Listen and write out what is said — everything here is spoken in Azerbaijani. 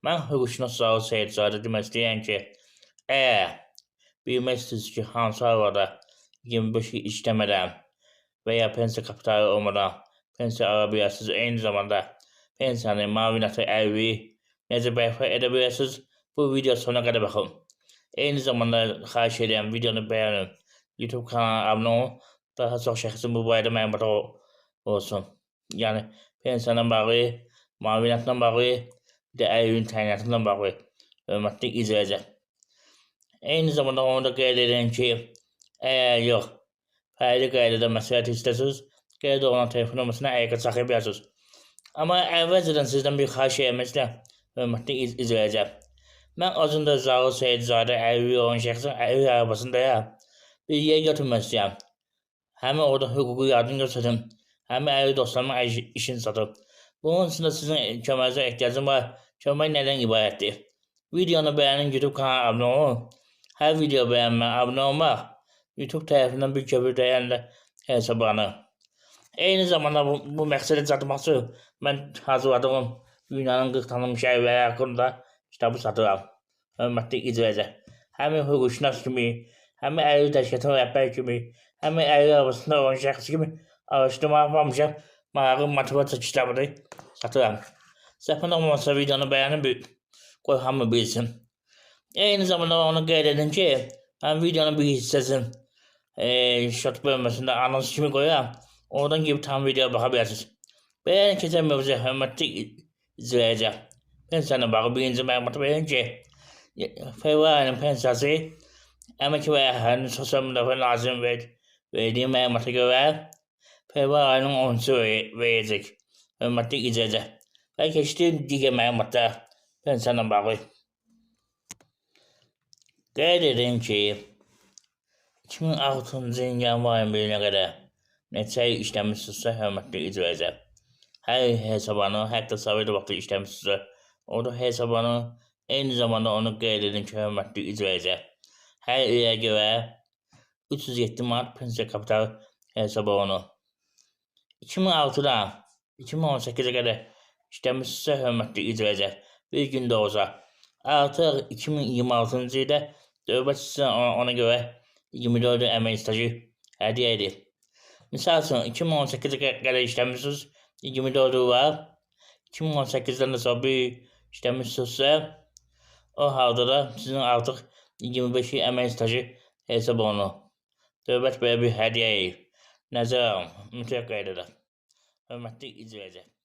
Mən hüquqşünas Zaur Seyidzadə demək istəyirəm ki, əgər bilmək istəyirsiniz ki, hansı havada 25 il işləmədən və ya pensiya kapitalı olmadan pensiya ala bilərsiniz, eyni zamanda pensiyanın müavinəti əlvi necə bərpa edə bilərsiniz, bu video sonuna qədər baxın. Eyni zamanda xahiş edirəm, videonu bəyənin, YouTube kanalına abunə olun, daha çox şəxsin bu barədə məlumatı olsun. Yəni, pensiyanla bağlı, müavinətlə bağlı, bir də əlvin təyinatla bağlı hörmətli izləyicilər. Eyni zamanda onu da qeyd edirəm ki, əgər yox, fərqli qaydada məsləhət istəyirsiniz, qeyd olunan telefon nömrəsinə əlaqə saxlaya bilərsiniz. Amma əvvəlcədən sizdən bir xahiş etmək istəyirəm, hörmətli izləyicilər. Mən özümdə Zaur Seyidzadə əlvi olan şəxsin əlvi arabasındayam. Bir yer götürmək istəyirəm. Həmin orada hüquqi yardım göstərim, həmin əlvi dostlarıma işini satım. Bunun üçün də sizin köməyinizə ehtiyacım var. Kömək nədən ibarətdir? Videonu bəyənin, YouTube kanalına abunə olun. Hər video bəyənmə, abunə olmaq YouTube tərəfindən bir köprü dəyərində hesablanır. Eyni zamanda bu məqsədə çatmaq üçün mən hazırladığım dünyanın 40 tanınmış əlviləri haqqında kitabı satıram. Hörmətli izləyicilər. Həmin hüquqşünas kimi, həmin əlvi təşkilatının rəhbəri kimi, həmin əlvi arabasında olan şəxs kimi araşdırma yapmamışam. Maraqlı motivasiya kitabını satıram. Səhvən olmasa videonu bəyənin, qoy hamı bilsin. Eyni zamanda onu qeyd edin ki, mən videonun bir hissəsini şot bölməsində anons kimi qoyuram. Oradan gibi tam videoya baxa bilərsiniz. Belə keçən mövzuya hörmətli izləyicilər. Pensiyanla bağlı birinci məlumatı verin ki, fevral ayının pensiyası Əmək və Əhalinin Sosial Müdafiə Nazirinin verdiyi məlumata görə fevral ayının 10-cu verəcək. Hörmətli izləyicilər. Və keçdiyim digər məlumatlar pensiyanla bağlı. Qeyd edin ki, 2006-cı ilin yanvar 21-nə qədər neçə il işləmişsinizsə, hörmətli izləyicilər. Hər hesabını, hətta Sovet vaxtı işləmişsinizsə, orada hesabını, eyni zamanda onu qeyd edin ki, hörmətli izləyicilər. Hər ilə görə 307 manat pensiya kapitalı hesabını 2006-dan 2018-ə qədər işləmişsinizsə, hörmətli izləyicilər, bir gün də olsa, artıq 2026-cı ildə dövlət sizə ona görə 24 əmək stajı hədiyyə edir. Misal üçün, 2018-ə qədər işləmişsiniz, 24 var. 2018-dən də sonra bir işləmişsinizsə, o halda da sizin artıq 25 əmək stajı hesab olunur. Dövlət belə bir hədiyyə edir. Nəzərə alın, mütləq qeyd edin. Hörmətli izləyicilər.